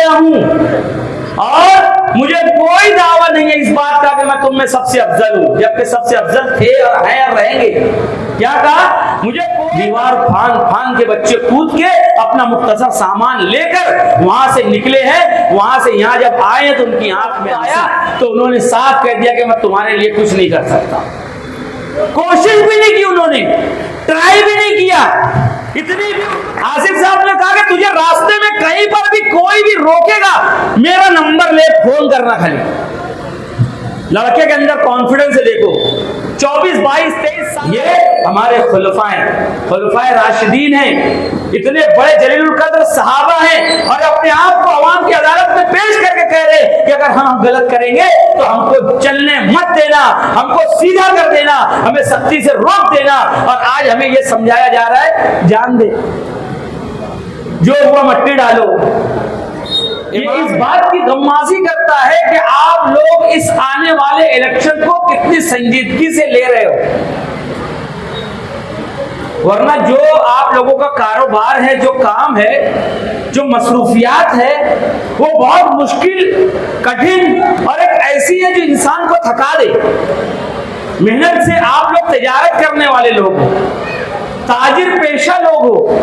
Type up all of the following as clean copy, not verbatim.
गया हूं और मुझे कोई दावा नहीं है इस बात का कि मैं तुम में सबसे अफजल हूं, जबकि सबसे अफजल थे और हैं और रहेंगे। क्या कहा? मुझे दीवार फांग के बच्चे कूद के अपना मुख्तसर सामान लेकर वहां से निकले हैं। वहां से यहां जब आए तो उनकी आंख में आया तो उन्होंने साफ कह दिया कि मैं तुम्हारे लिए कुछ नहीं कर सकता। कोशिश भी नहीं की उन्होंने, ट्राई भी नहीं किया। इतनी आसिफ साहब ने कहा कि तुझे रास्ते में कहीं पर भी कोई भी रोकेगा, मेरा नंबर ले, फोन करना खाली। लड़के के अंदर कॉन्फिडेंस है, देखो 24, 22, 23 साल ये हमारे खुलफाए राशिदीन हैं, इतने बड़े जलीलुल कद्र सहाबा हैं और अपने आप को अवाम की अदालत में पेश करके कह रहे कि अगर हम गलत करेंगे तो हमको चलने मत देना, हमको सीधा कर देना, हमें सख्ती से रोक देना। और आज हमें यह समझाया जा रहा है जान दे, जो हुआ मट्टी डालो। ये इस बात की गम्माजी करता है कि आप लोग इस आने वाले इलेक्शन को कितनी संजीदगी से ले रहे हो, वरना जो आप लोगों का कारोबार है, जो काम है, जो मसरूफियात है, वो बहुत मुश्किल, कठिन और एक ऐसी है जो इंसान को थका दे। मेहनत से आप लोग तिजारत करने वाले लोग हो, ताजिर पेशा लोग हो।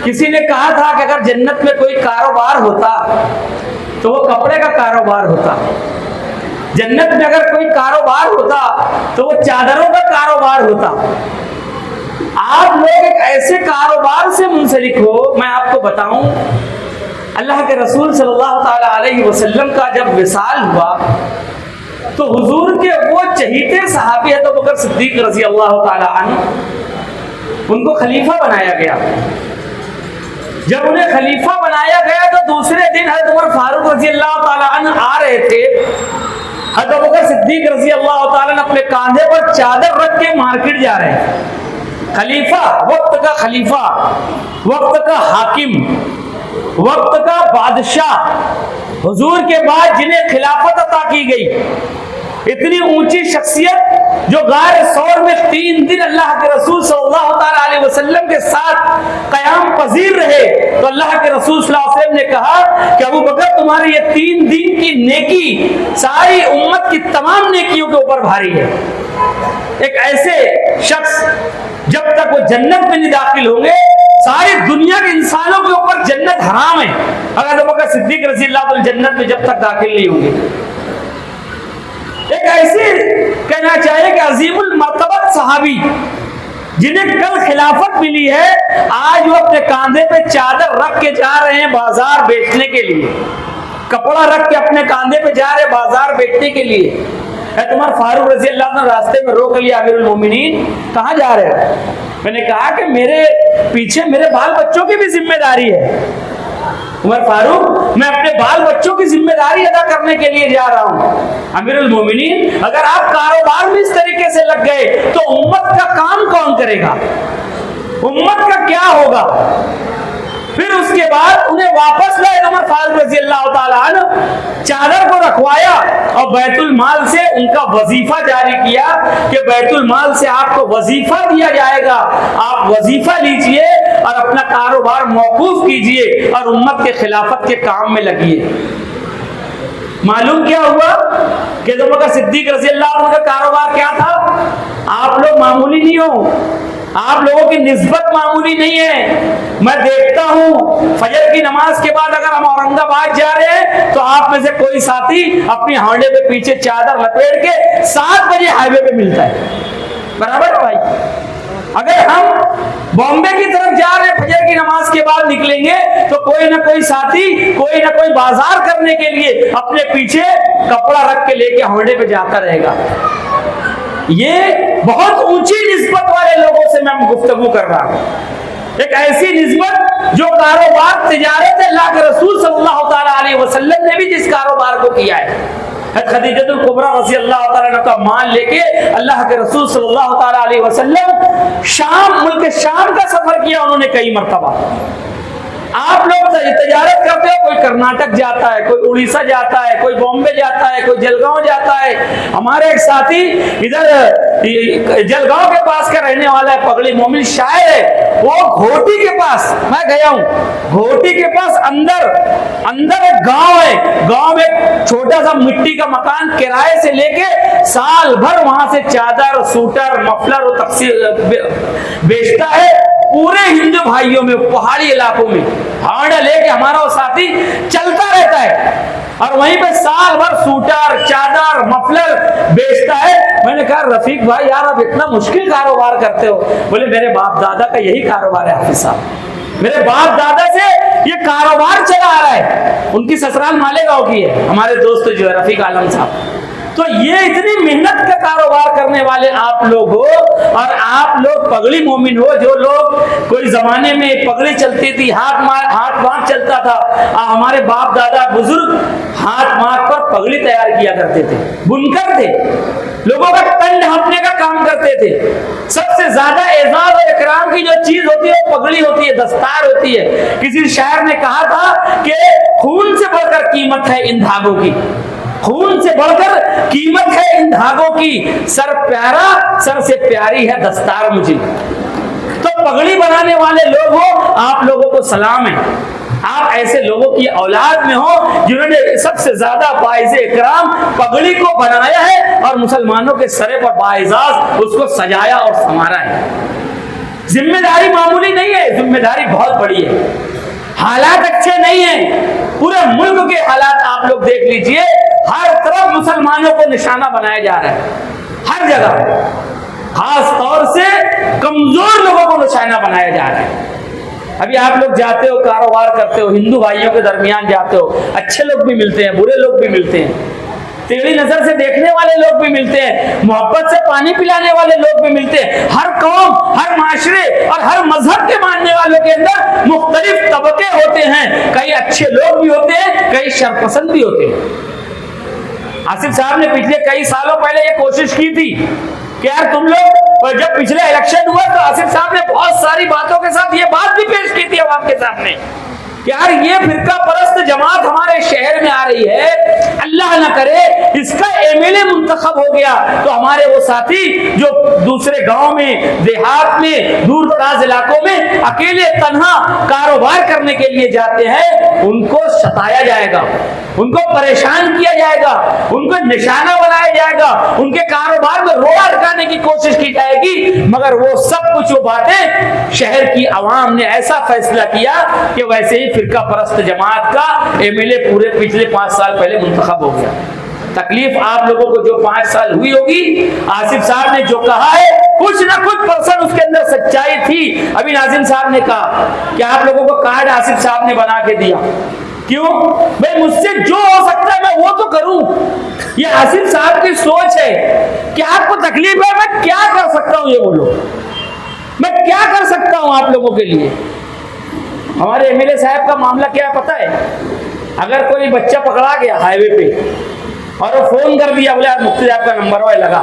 किसी ने कहा था कि अगर जन्नत में कोई कारोबार होता तो वो कपड़े का कारोबार होता, जन्नत में अगर कोई कारोबार होता तो वो चादरों का कारोबार होता। आप लोग एक ऐसे कारोबार से मुंसलिक हो। मैं आपको बताऊं, अल्लाह के रसूल सल्लल्लाहु ताला अलैहि वसल्लम का जब विसाल हुआ तो हुजूर के वो चहीते सहाबी अबू बकर सिद्दीक रज़ी अल्लाह ताला अन्हु, उनको खलीफा बनाया गया। जब उन्हें खलीफा बनाया गया तो दूसरे दिन हज़रत उमर फारूक रज़ी अल्लाह ताला अन्हु आ रहे थे। हज़रत अबू बकर सिद्दीक रज़ी अल्लाह ताला अन्हु अपने कांधे पर चादर रख के मार्केट जा रहे हैं। खलीफा, वक्त का खलीफा, वक्त का हाकिम, वक्त का बादशाह, हुजूर के बाद जिन्हें खिलाफत अता की गई, इतनी ऊंची शख्सियत जो गार सौर में 3 दिन अल्लाह के रसूल सल्लल्लाहु ताला अलैहि वसल्लम के साथ कयाम पजीर रहे। तो अल्लाह के रसूल सल्लल्लाहु अलैहि वसल्लम ने कहा कि अबू बकर, तुम्हारी ये 3 दिन की नेकी सारी उम्मत की तमाम नेकियों के ऊपर भारी है। एक ऐसे शख्स जब तक वो जन्नत में नहीं दाखिल होंगे, सारी दुनिया के इंसानों के ऊपर जन्नत हराम है अगर अबू बकर सिद्दीक रज़ी अल्लाह ताला जन्नत में जब तक दाखिल नहीं होंगे। एक ऐसे कहना चाहिए कि अजीमुल मर्तबत सहाबी जिन्हें कल खिलाफत मिली है, आज वो अपने कांधे पे चादर रख के जा रहे हैं बाजार बेचने के लिए, कपड़ा रख के अपने कांधे पे जा रहे हैं बाजार बेचने के लिए। उमर फारूक रज़ी अल्लाह ने रास्ते में रोक लिया, अमीरुल मोमिनीन कहाँ जा रहे हो? मैंने कहा कि मेरे पीछे मेरे बाल बच्चों की भी जिम्मेदारी है। उमर फारूक, मैं अपने बाल बच्चों की जिम्मेदारी अदा करने के लिए जा रहा हूं। अमीरुल मोमिनीन, अगर आप कारोबार में इस तरीके से लग गए तो उम्मत का काम कौन करेगा? उम्मत का क्या होगा? फिर उसके बाद उन्हें वापस लाए उमर फारूक रज़ी अल्लाह ताला अन्हु, चादर को रखवाया और बैतुल माल से उनका वजीफा जारी किया कि बैतुल माल से आपको वजीफा दिया जाएगा, आप वजीफा लीजिए और अपना कारोबार मौकूफ कीजिए और उम्मत के खिलाफत के काम में लगिए। मालूम क्या हुआ कि अबू बकर सिद्दीक रज़ी अल्लाह अन्हु का कारोबार क्या था? आप लोग मामूली नहीं हो, आप लोगों की निस्बत मामूली नहीं है। मैं देखता हूं फजर की नमाज के बाद अगर हम औरंगाबाद जा रहे हैं तो आप में से कोई साथी अपनी हांडे पे पीछे चादर लपेट के 7 बजे हाईवे पे मिलता है। बराबर है भाई? अगर हम बॉम्बे की तरफ जा रहे हैं, फजर की नमाज के बाद निकलेंगे तो कोई ना कोई साथी कोई ना कोई बाजार करने के लिए अपने पीछे कपड़ा रख के लेके हांडे पे जाता रहेगा। ये बहुत ऊंची निस्बत वाले लोगों से मैं गुफ्तगू कर रहा हूं, एक ऐसी निस्बत जो कारोबार तिजारत अल्लाह के रसूल सल्लल्लाहु ताला अलैहि वसल्लम ने भी जिस कारोबार को किया है। खदीजतुल कुबरा रज़ी अल्लाह ताला अन्हा का माल लेके अल्लाह के रसूल सल्लल्लाहु ताला अलैहि वसल्लम शाम, मुल्क शाम का सफर किया उन्होंने कई मरतबा। आप लोग तजारत करते हो, कोई कर्नाटक जाता है, कोई उड़ीसा जाता है, कोई बॉम्बे जाता है, कोई जलगांव जाता है। हमारे एक साथी इधर जलगांव के पास का रहने वाला है, पगड़ी मोमिन शायर है, वो घोटी के पास मैं गया हूं। घोटी के पास अंदर एक गांव है, गांव में छोटा सा मिट्टी का मकान किराए से लेके साल भर वहां से चादर, सूटर, मफलर और तकसीर बेचता है। पूरे हिंदू भाइयों में, पहाड़ी इलाकों में हांडा लेके हमारा वो साथी चलता रहता है और वहीं पे साल भर सूटर, चादर, मफलर बेचता है। मैंने कहा रफीक भाई यार आप इतना मुश्किल कारोबार करते हो। बोले मेरे बाप दादा का यही कारोबार है हाफिज साहब, मेरे बाप दादा से ये कारोबार चला आ रहा है। उनकी ससुराल मालेगांव की है, हमारे दोस्त जो है रफीक आलम साहब। तो ये इतनी मेहनत का कारोबार करने वाले आप लोग हो और आप लोग पगड़ी मोमिन हो। जो लोग कोई जमाने में पगड़ी चलती थी, हाथ मार चलता था, हमारे बाप दादा बुजुर्ग हाथ मार पर पगड़ी तैयार किया करते थे, बुनकर थे, लोगों का तन ढांपने का काम करते थे। सबसे ज्यादा एजाज और इकराम की जो चीज होती है वो पगड़ी होती है, दस्तार होती है। किसी शायर ने कहा था कि खून से बढ़कर कीमत है इन धागों की, खून से बढ़कर कीमत है इन धागों की, सर प्यारा सर से प्यारी है दस्तार मुझे। तो पगड़ी बनाने वाले लोग हो, आप लोगों को सलाम है। आप ऐसे लोगों की औलाद में हो जिन्होंने सबसे ज्यादा बाइज़े इकराम पगड़ी को बनाया है और मुसलमानों के सरे पर बाइजाज उसको सजाया और संवारा है। जिम्मेदारी मामूली नहीं है, जिम्मेदारी बहुत बड़ी है। हालात अच्छे नहीं है, पूरे मुल्क के हालात आप लोग देख लीजिए, हर तरफ मुसलमानों को निशाना बनाया जा रहा है, हर जगह खास तौर से कमजोर लोगों को निशाना बनाया जा रहा है। अभी आप लोग जाते हो, कारोबार करते हो, हिंदू भाइयों के दरमियान जाते हो, अच्छे लोग भी मिलते हैं, बुरे लोग भी मिलते हैं, टेढ़ी नजर से देखने वाले लोग भी मिलते हैं, मोहब्बत से पानी पिलाने वाले लोग भी मिलते हैं। हर कौम, हर माशरे और हर मजहब के मानने वालों के अंदर मुख्तलिफ तबके होते हैं। कई अच्छे लोग भी होते हैं, कई शरपसंद भी होते हैं। आसिफ साहब ने पिछले कई सालों पहले ये कोशिश की थी कि यार तुम लोग, और जब पिछले इलेक्शन हुआ तो आसिफ साहब ने बहुत सारी बातों के साथ ये बात भी पेश की थी अवाम के सामने कि यार ये फिरका परस्त जमात हमारे शहर में आ रही है, अल्लाह ना करे इसका एमएलए मुंतखब हो गया तो हमारे वो साथी जो दूसरे गांव में, देहात में, दूर दराज इलाकों में अकेले तन्हा कारोबार करने के लिए जाते हैं, उनको सताया जाएगा, उनको परेशान किया जाएगा, उनको निशाना बनाया जाएगा, उनके कारोबार में रोड़ा अटकाने की कोशिश की जाएगी। मगर वो सब कुछ वो बातें शहर की आवाम ने ऐसा फैसला किया कि वैसे ही फिरका परस्त जमात का एमएलए पूरे पिछले 5 साल पहले मुंतखब हो गया। तकलीफ आप लोगों को जो 5 साल हुई होगी, आसिफ साहब ने जो कहा है कुछ ना कुछ परसेंट उसके अंदर सच्चाई थी। अभी नाजिम साहब ने कहा कि आप लोगों को कार्ड आसिफ साहब ने बना के दिया। क्यों भाई, मुझसे जो हो सकता है मैं वो तो करूं। ये आसिफ साहब की सोच है कि आपको तकलीफ है, मैं क्या कर सकता हूं, ये बोलो, मैं क्या कर सकता हूं आप लोगों के लिए। हमारे एमएलए साहब का मामला क्या पता है, अगर कोई बच्चा पकड़ा गया हाईवे पे और वो फोन कर दिया, बोले यार मुफ्ती साहब का नंबर वो लगा,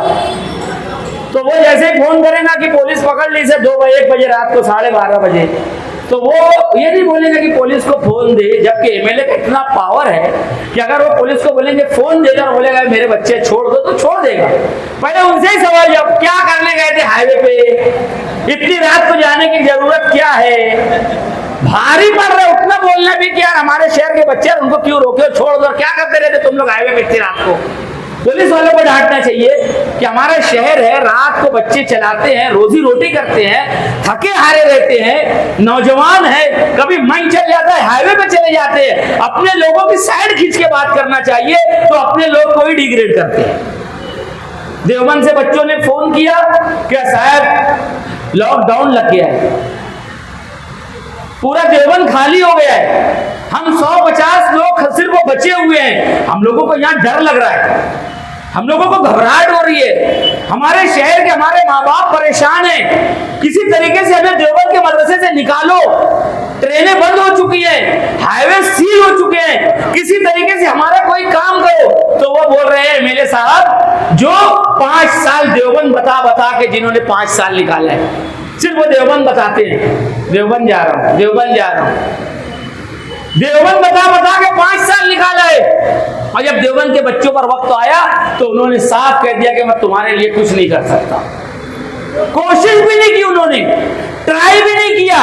तो वो जैसे ही फोन करेगा कि पुलिस पकड़ ली से 1 बजे रात को 12:30 बजे, तो वो ये नहीं बोलेगा कि पुलिस को फोन दे, जबकि एमएलए का इतना पावर है कि अगर वो पुलिस को बोलेंगे फोन देगा और बोलेगा मेरे बच्चे छोड़ दो तो छोड़ देगा। पहले उनसे ही सवाल जब क्या करने गए थे हाईवे पे, इतनी रात को जाने की जरूरत क्या है, भारी पड़ रहा है उतना बोलना भी कि यार हमारे शहर के बच्चे उनको क्यों रोके, छोड़ दो, क्या करते रहते तुम लोग हाईवे पे इतनी रात को। पुलिस वालों को डांटना चाहिए कि हमारा शहर है, रात को बच्चे चलाते हैं, रोजी रोटी करते हैं, थके हारे रहते हैं, नौजवान है, कभी मन चल जाता है हाईवे पे चले जाते हैं, अपने लोगों की साइड खींच के बात करना चाहिए तो अपने लोग को ही डिग्रेड करते हैं। देवबंद से बच्चों ने फोन किया कि साहब लॉकडाउन लग गया है, पूरा देवबंद खाली हो गया है, हम 150 लोग सिर्फ वो बचे हुए हैं, हम लोगों को यहाँ डर लग रहा है, हम लोगों को घबराहट हो रही है, हमारे शहर के हमारे माँ बाप परेशान हैं, किसी तरीके से हमें देवबंद के मदरसे से निकालो, ट्रेनें बंद हो चुकी हैं, हाईवे सील हो चुके हैं, किसी तरीके से हमारा कोई काम करो। तो वो बोल रहे हैं मेरे साहब जो 5 साल देवबंद बता के जिन्होंने 5 साल निकाला है, सिर्फ वो देवबंद बताते हैं, देवबंद जा रहा हूँ, देवबंद जा रहा हूँ। देवबंद बता बता के 5 साल निकाला है, और जब देवबंद के बच्चों पर वक्त आया तो उन्होंने साफ कह दिया कि मैं तुम्हारे लिए कुछ नहीं कर सकता। कोशिश भी नहीं की उन्होंने, ट्राई भी नहीं किया,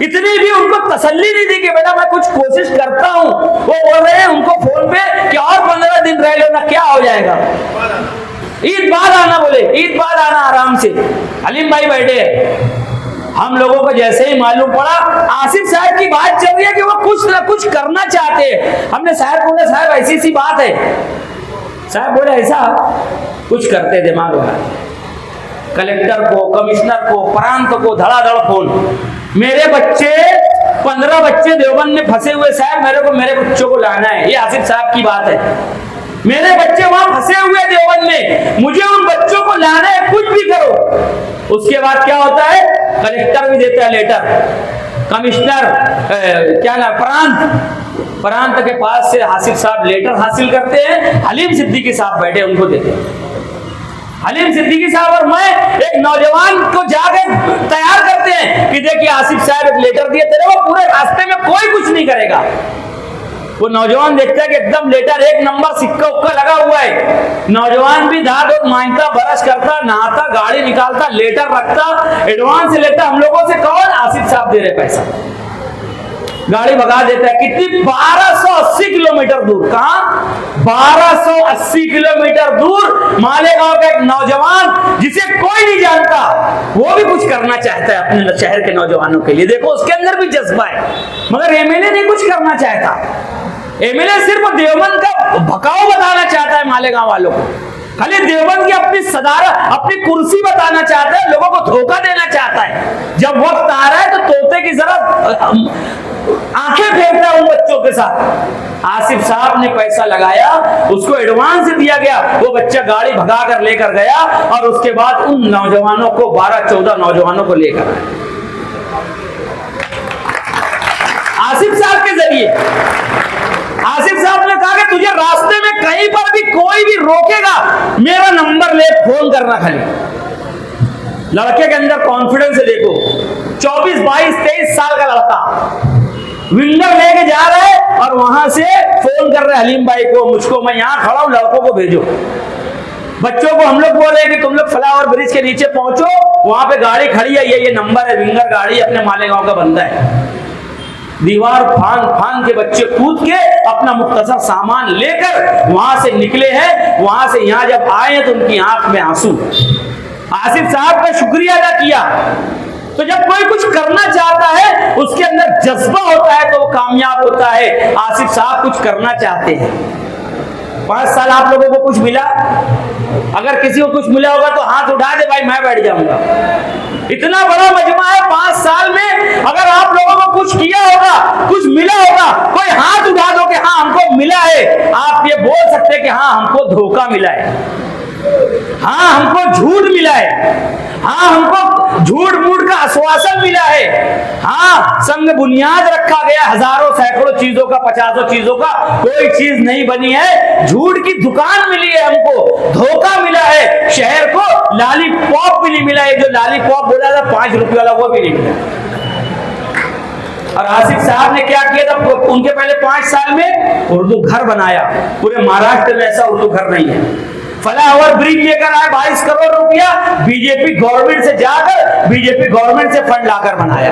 इतनी भी उनको तसल्ली नहीं दी कि बेटा मैं कुछ कोशिश करता हूं। वो बोल रहे हैं उनको फोन पे कि और 15 दिन रह लो ना, क्या हो जाएगा, ईद बाद आना, बोले ईद बाद आना आराम से। हलीम भाई बैठे, हम लोगों को जैसे ही मालूम पड़ा आसिफ साहब की बात चल रही है कि वो कुछ ना कुछ करना चाहते हैं, हमने साहब बोले साहब ऐसी सी बात है। साहब बोले ऐसा कुछ करते, दिमाग लगा, कलेक्टर को, कमिश्नर को, प्रांत को धड़ाधड़ फोन। मेरे बच्चे 15 बच्चे देवबंद में फंसे हुए, साहब मेरे को मेरे बच्चों को लाना है, ये आसिफ साहब की बात है। मेरे बच्चे वहां फंसे हुए देवबंद में, मुझे उन बच्चों को लाना है, कुछ भी करो। उसके बाद क्या होता है, कलेक्टर भी देता है लेटर, कमिश्नर क्या ना प्रांत के पास से आसिफ साहब लेटर हासिल करते हैं, हलीम सिद्दीकी साहब बैठे उनको देते हैं। हलीम सिद्दीकी साहब और मैं एक नौजवान को जाकर तैयार करते हैं कि देखिए आसिफ साहब एक लेटर दिए तेरे को, पूरे रास्ते में कोई कुछ नहीं करेगा। वो नौजवान देखता है कि एकदम लेटर 1 नंबर, सिक्का उक्का लगा हुआ है। नौजवान भी धात मांगता, ब्रश करता, नहाता, गाड़ी निकालता, लेटर रखता, एडवांस लेता हम लोगों से, कौन, आसिफ साहब दे रहे पैसा, गाड़ी भगा देता है। कितनी 1280 किलोमीटर दूर, कहां 1280 किलोमीटर दूर मालेगांव का एक नौजवान जिसे कोई नहीं जानता, वो भी कुछ करना चाहता है अपने शहर के नौजवानों के लिए। देखो उसके अंदर भी जज्बा है, मगर एमएलए नहीं कुछ करना चाहता। एमएलए सिर्फ देवबंद का भकाऊ बताना चाहता है मालेगांव वालों को, खाली देवबंद की अपनी सदारत, अपनी कुर्सी बताना चाहता है, लोगों को धोखा देना चाहता है। जब वक्त आ रहा है तो तोते की जरा आंखें फेरता है उन बच्चों के साथ। आसिफ साहब ने पैसा लगाया, उसको एडवांस दिया गया, वो बच्चा गाड़ी भगा कर लेकर गया और उसके बाद उन नौजवानों को 12-14 नौजवानों को लेकर आया आसिफ साहब के जरिए। आसिफ साहब ने कहा कि तुझे रास्ते में कहीं पर भी कोई भी रोकेगा, मेरा नंबर ले, फोन करना खाली। लड़के के अंदर कॉन्फिडेंस है, देखो 24, 22, 23 साल का लड़का विंडर लेके जा रहा है और वहां से फोन कर रहे हैं हलीम भाई को, मुझको, मैं यहां खड़ा हूं, लड़कों को भेजो। बच्चों को हम लोग बोल रहे हैं कि तुम लोग फ्लावर ब्रिज के नीचे पहुंचो, वहां पे गाड़ी खड़ी है, ये नंबर है, विंगर गाड़ी अपने मालेगांव का बंदा है। दीवार फान के बच्चे कूद के अपना मुख्तसर सामान लेकर वहां से निकले हैं। वहां से यहां जब आए हैं तो उनकी आंख में आंसू। आसिफ साहब का शुक्रिया अदा किया। तो जब कोई कुछ करना चाहता है, उसके अंदर जज्बा होता है, तो वो कामयाब होता है। आसिफ साहब कुछ करना चाहते हैं। 5 साल आप लोगों को कुछ मिला? अगर किसी को कुछ मिला होगा तो हाथ उठा दे भाई, मैं बैठ जाऊंगा। इतना बड़ा मजमा है, 5 साल में अगर आप लोगों को कुछ किया होगा, कुछ मिला होगा, कोई हाथ उठा दो कि हाँ हमको मिला है। आप ये बोल सकते हैं कि हाँ हमको धोखा मिला है, हाँ हमको झूठ मिला है, हाँ हमको झूठ मूठ का आश्वासन मिला है, हाँ संग बुनियाद रखा गया हजारों सैकड़ों चीजों का, 50 चीजों का, कोई चीज नहीं बनी है। झूठ की दुकान मिली है हमको, धोखा मिला है, शहर को लॉलीपॉप भी नहीं मिला है। जो लॉलीपॉप बोला था 5 रुपये वाला, वो भी नहीं मिला। और आसिफ साहब ने क्या किया था, उनके पहले 5 साल में उर्दू घर बनाया। पूरे महाराष्ट्र में ऐसा उर्दू घर नहीं है। फ्लाईओवर ब्रिज लेकर आए, 22 करोड़ रुपया बीजेपी गवर्नमेंट से जाकर, बीजेपी गवर्नमेंट से फंड लाकर बनाया।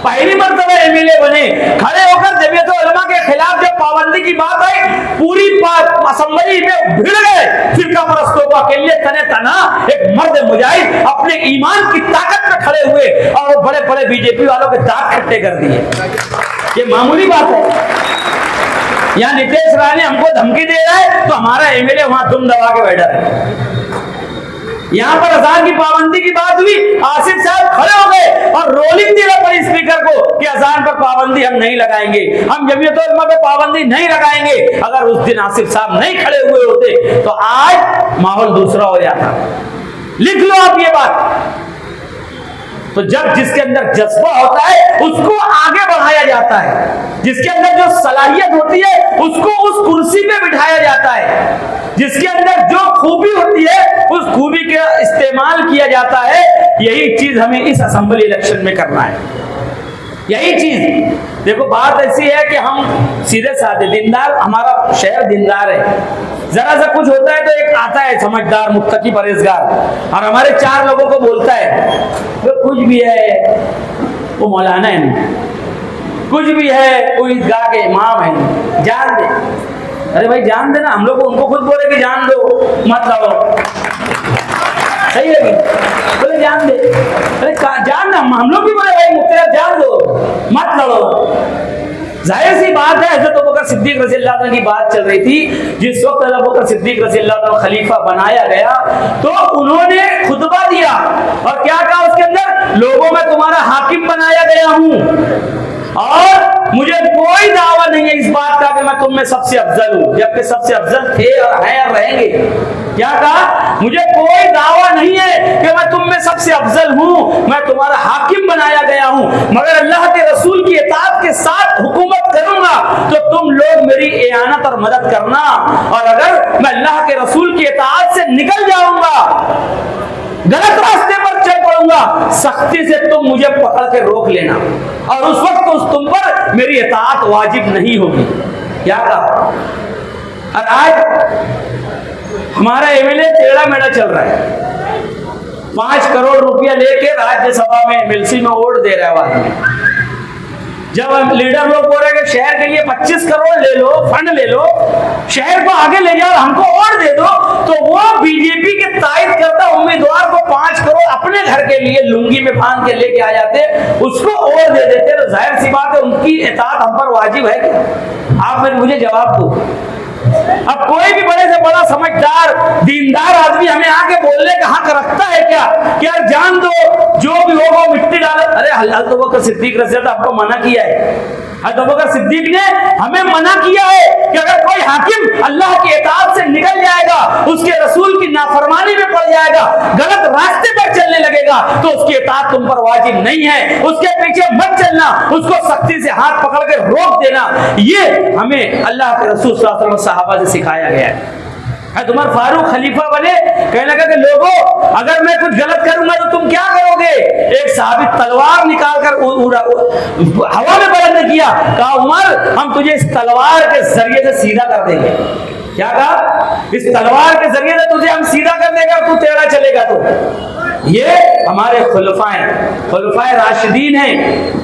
पहली मर्तबा एमएलए बने, खड़े होकर जमीयत उलमा के खिलाफ जब पाबंदी की बात आई, पूरी असेंबली में भिड़ गए। फिरका परस्तों को अकेले तने तना एक मर्द मुजाहिद अपने ईमान की ताकत में खड़े हुए और बड़े बड़े बीजेपी वालों के दांत खट्टे कर दिए। ये मामूली बात है। यहाँ नीतीश राणे हमको धमकी दे रहा है तो हमारा एमएलए वहां दुम दबा के बैठा है। यहाँ पर अजान की पाबंदी की बात हुई, आसिफ साहब खड़े हो गए और रोलिंग देना पड़ी स्पीकर को कि अजान पर पाबंदी हम नहीं लगाएंगे, हम जमीयत उलमा पे पाबंदी नहीं लगाएंगे। अगर उस दिन आसिफ साहब नहीं खड़े हुए होते तो आज माहौल दूसरा हो जाता। लिख लो आप ये बात। तो जब जिसके अंदर जज्बा होता है उसको आगे बढ़ाया जाता है, जिसके अंदर जो सलाहियत होती है उसको उस कुर्सी पे बिठाया जाता है, जिसके अंदर जो खूबी होती है उस खूबी का इस्तेमाल किया जाता है। यही चीज हमें इस असेंबली इलेक्शन में करना है। यही चीज देखो, बात ऐसी है कि हम सीधे साधे दीनदार, हमारा शहर दीनदार है, जरा सा कुछ होता है तो एक आता है समझदार मुत्तकी परहेजगार और हमारे चार लोगों को बोलता है वो कुछ भी है वो मौलाना है, कुछ भी है वो ईदगाह के इमाम है, जान दे। अरे भाई जान देना, हम लोग उनको खुद बोले कि जान दो मत लाओ, सही है बोले जान दे। अरे जान ना, हम लोग भी बोले भाई मुफ्ती जान दो मत लड़ो। जाहिर सी बात है, हज़रत अबू बकर सिद्दीक रज़ियल्लाहु अन्हु की बात चल रही थी। जिस वक्त हज़रत अबू बकर सिद्दीक रज़ियल्लाहु अन्हु खलीफा बनाया गया तो उन्होंने खुतबा दिया और क्या कहा उसके अंदर, लोगों में तुम्हारा हाकिम बनाया गया हूं और मुझे कोई दावा नहीं है इस बात का कि मैं तुम में सबसे अफजल हूं, जबकि सबसे अफजल थे और हैं और रहेंगे। क्या कहा, मुझे कोई दावा नहीं है कि मैं तुम में सबसे अफजल हूं, मैं तुम्हारा हाकिम बनाया गया हूं, मगर अल्लाह के रसूल की इताअत के साथ हुकूमत करूंगा तो तुम लोग मेरी इयानत और मदद करना, और अगर मैं अल्लाह के रसूल की इताअत से निकल जाऊंगा, गलत रास्ते पर चल पड़ूंगा, सख्ती से तुम मुझे पकड़ के रोक लेना और उस वक्त तुम पर मेरी इताअत वाजिब नहीं होगी। क्या कहा, और आज हमारा एमएलए टेढ़ा मेढ़ा चल रहा है, 5 करोड़ रुपया लेके राज्यसभा में एमएलसी में वोट दे रहा है आदमी। जब हम लीडर लोग बोल रहे हैं कि शहर के लिए 25 करोड़ ले लो, फंड ले लो, शहर को आगे ले जाओ, हमको और दे दो, तो वो बीजेपी के तायद करता उम्मीदवार को 5 करोड़ अपने घर के लिए लुंगी में बांध के लेके आ जाते, उसको और दे देते। तो जाहिर सी बात है उनकी इताअत हम पर वाजिब है क्या? आप मुझे जवाब दो। अब कोई भी बड़े से बड़ा समझदार दीनदार आदमी हमें आके बोलने का हक रखता है क्या कि यार जान दो, जो भी होगा मिट्टी डालो? अरे हज़रत अबू बकर सिद्दीक रज़ियल्लाहु अन्हु आपको मना किया है, हज़रत अबू बकर सिद्दीक ने हमें मना किया है कि अगर कोई हाकिम अल्लाह की इताअत से निकल जाएगा, उसके रसूल की नाफरमानी में पड़ जाएगा, गलत रास्ते पर चलने लगेगा, तो उसकी इताअत तुम पर वाजिब नहीं है, उसके पीछे मत चलना, उसको सख्ती से हाथ पकड़ के रोक देना। ये हमें अल्लाह के रसूल सल्लल्लाहु अलैहि वसल्लम सहाबा से सिखाया गया है। उमर फारूक खलीफा बने, कहने लगा कि लोगों अगर मैं कुछ गलत करूंगा तो तुम क्या करोगे? एक साहबी तलवार निकालकर हवा में बुलंद किया, कहा उमर हम तुझे इस तलवार के जरिए से सीधा कर देंगे। क्या कहा? इस तलवार के जरिए से तुझे हम सीधा कर देगा, तू टेढ़ा चलेगा। तो ये हमारे खुलफाए राशिदीन हैं,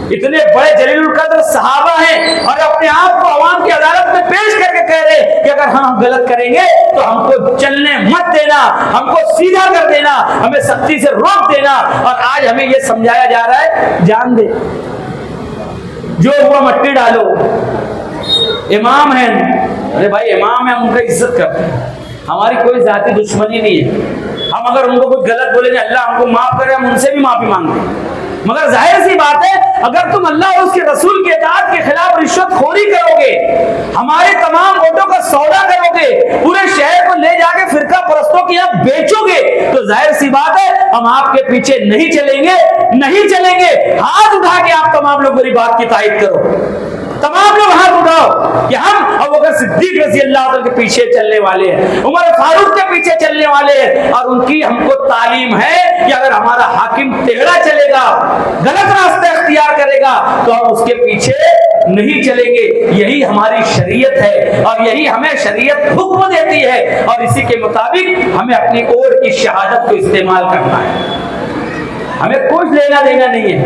इतने बड़े जलीलुल कद्र सहाबा हैं और अपने आप को अवाम की अदालत में पेश करके कह रहे कि अगर हम गलत करेंगे तो हमको चलने मत देना, हमको सीधा कर देना, हमें सख्ती से रोक देना। और आज हमें यह समझाया जा रहा है जान दे, जो हुआ मट्टी डालो, इमाम है। अरे भाई इमाम है, उनका इज्जत करते हैं, हमारी कोई जाती दुश्मनी नहीं है। हम अगर उनको कुछ गलत बोलेंगे अल्लाह हमको माफ करे, हम उनसे भी माफी मांगते हैं, मगर जाहिर सी बात है अगर तुम अल्लाह और उसके रसूल के इताअत के खिलाफ रिश्वतखोरी करोगे, हमारे तमाम वोटों का सौदा करोगे, पूरे शहर को ले जाके फिरका परस्तों के यहाँ बेचोगे, तो जाहिर सी बात है हम आपके पीछे नहीं चलेंगे। हाथ उठा के आप तमाम लोग मेरी बात की तायद करो, तमाम लोग हाथ उठाओ कि हम अबू बकर सिद्दीक रज़ियल्लाहु अन्हु के पीछे चलने वाले हैं, उमर फारूक के पीछे चलने वाले हैं, और उनकी हमको तालीम है कि अगर हमारा हाकिम टेढ़ा चलेगा, गलत रास्ता इख्तियार करेगा, तो हम उसके पीछे नहीं चलेंगे। यही हमारी शरीयत है और यही हमें शरीयत हुक्म देती है, और इसी के मुताबिक हमें अपनी ओर की शहादत को इस्तेमाल करना है। हमें कुछ लेना देना नहीं है,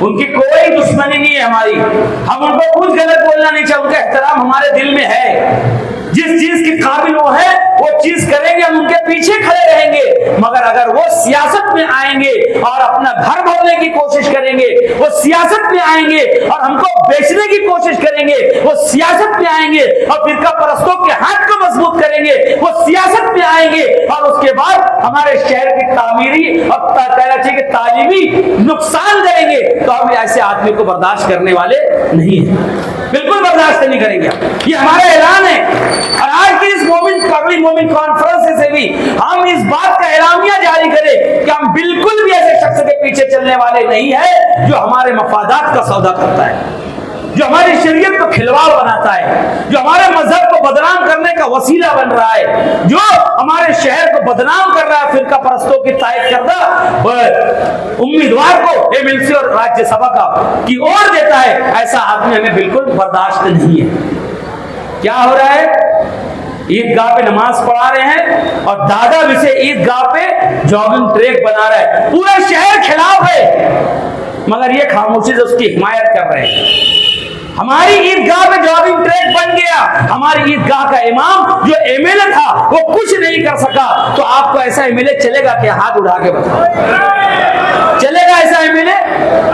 उनकी कोई दुश्मनी नहीं है हमारी, हम उनको कुछ गलत बोलना नहीं चाहिए, उनका एहतराम हमारे दिल में है, जिस चीज के काबिल वो है वो चीज करेंगे, हम उनके पीछे खड़े रहेंगे। मगर अगर वो सियासत में आएंगे और अपना घर भरने की कोशिश करेंगे, वो सियासत में आएंगे और हमको बेचने की कोशिश करेंगे, वो सियासत में आएंगे और फिरका परस्तों के हाथ को मजबूत करेंगे, वो सियासत में आएंगे और उसके बाद हमारे शहर की तामीरी और कहना चाहिए कि तालीमी नुकसान करेंगे, तो हम ऐसे आदमी को बर्दाश्त करने वाले नहीं है, बिल्कुल बर्दाश्त नहीं करेंगे। ये हमारा ऐलान है, और आज की इस पब्लिक मोमिन कॉन्फ्रेंस से भी हम इस बात का एलामिया जारी करें कि हम बिल्कुल भी ऐसे शख्स के पीछे चलने वाले नहीं है जो हमारे मफादात का सौदा करता है। जो हमारी शरीयत को खिलवाड़ बनाता है, जो हमारे मजहब को बदनाम करने का वसीला बन रहा है, जो हमारे शहर को बदनाम कर रहा है, फिरका परस्तों की तायद करता उम्मीदवार को एमएलसी और राज्यसभा का की ओर देता है, ऐसा आदमी हमें बिल्कुल बर्दाश्त नहीं है। क्या हो रहा है? ईदगाह पे नमाज पढ़ा रहे हैं और दादा भी से ईदगाह पे जॉगिंग ट्रैक बना रहा है, पूरा शहर खिलाफ है, मगर ये खामोशी से उसकी हिमायत कर रहे हैं। हमारी ईदगाह में जॉगिंग ट्रैक बन गया, हमारी ईदगाह का इमाम जो एमएलए था वो कुछ नहीं कर सका, तो आपको ऐसा एमएलए चलेगा क्या? हाथ उठा के बताओ, चलेगा ऐसा एमएलए?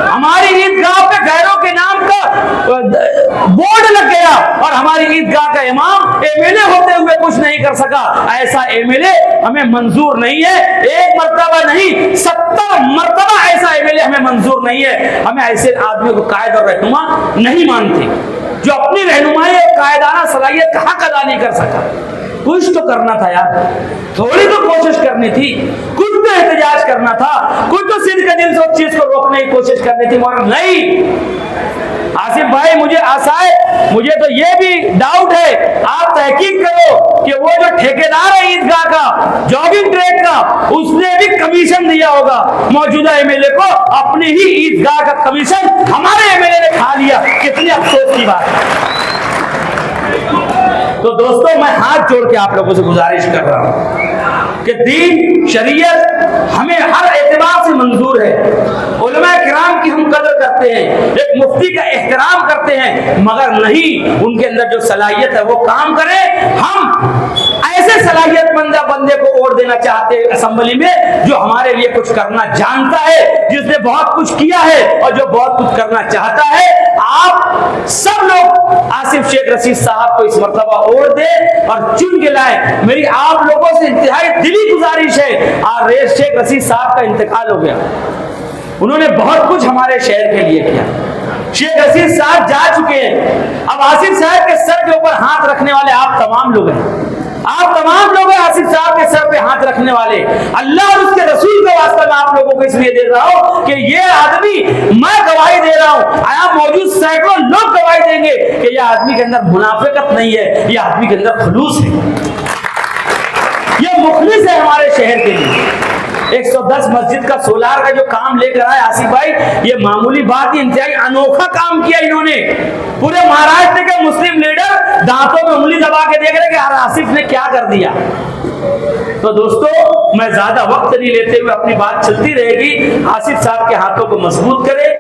हमारी ईदगाह पे गैरों के नाम का बोर्ड लग गया और हमारी ईदगाह का इमाम एमएलए होते हुए कुछ नहीं कर सका, ऐसा एमएलए हमें मंजूर नहीं है। एक मर्तबा नहीं 70 मर्तबा ऐसा एमएलए हमें मंजूर नहीं है। हमें ऐसे आदमी को कायद और रहनुमा नहीं मानते, जो अपनी रहनुमाई और कायदाना सलाहियत का हक अदा नहीं कर सका। कुछ तो करना था यार, थोड़ी तो कोशिश करनी थी, कुछ तो एहतजाज करना था, कुछ तो सिद्ध के दिल से उस चीज को रोकने की कोशिश करनी थी, मगर नहीं। आसिफ भाई, मुझे तो ये भी डाउट है, आप तहकीक करो कि वो जो ठेकेदार है ईदगाह का, जॉगिंग ट्रैक का, उसने भी कमीशन दिया होगा मौजूदा एमएलए को, अपनी ही ईदगाह का कमीशन हमारे एमएलए ने खा लिया। कितनी अफसोस की बात है। तो दोस्तों, मैं हाथ जोड़ के आप लोगों से गुजारिश कर रहा हूं कि दीन शरीयत हमें हर एतबार से मंजूर है। उलमा किराम की हम कदर करते हैं, एक मुफ्ती का एहतराम करते हैं, मगर नहीं उनके अंदर जो सलाहियत है वो काम करें। हम ऐसे सलाहियतमंद बंदे को वोट देना चाहते हैं असेंबली में, जो हमारे लिए कुछ करना जानता है, जिसने बहुत कुछ किया है और जो बहुत कुछ करना चाहता है। आप सब लोग आसिफ शेख रशीद साहब को इस मर्तबा वोट दे और चुन के लाए। मेरी आप लोगों से इंतहाई दिली गुजारिश है। आज शेख रशीद साहब का इंतकाल हो गया, उन्होंने बहुत कुछ हमारे शहर के लिए किया। शेख रशीद साहब जा चुके हैं, अब आसिफ साहब के सर के ऊपर हाथ रखने वाले आप तमाम लोग हैं। आप तमाम लोग हैं आसिफ साहब के सर पे हाथ रखने वाले। अल्लाह और उसके रसूल के वास्ते मैं आप लोगों को इसलिए दे रहा हूं कि ये आदमी, मैं गवाही दे रहा हूं, यहाँ मौजूद सैकड़ों लोग गवाही देंगे कि यह आदमी के अंदर मुनाफिकत नहीं है, यह आदमी के अंदर खुलूस है, यह मुखलिस है हमारे शहर के लिए। 110 मस्जिद का सोलार का जो काम लेकर आए आसिफ भाई, ये मामूली बात, इंतहाई अनोखा काम किया इन्होंने। पूरे महाराष्ट्र के मुस्लिम लीडर दांतों में उंगली दबा के देख रहे कि आसिफ ने क्या कर दिया। तो दोस्तों, मैं ज्यादा वक्त नहीं लेते हुए, अपनी बात चलती रहेगी। आसिफ साहब के हाथों को मजबूत करें।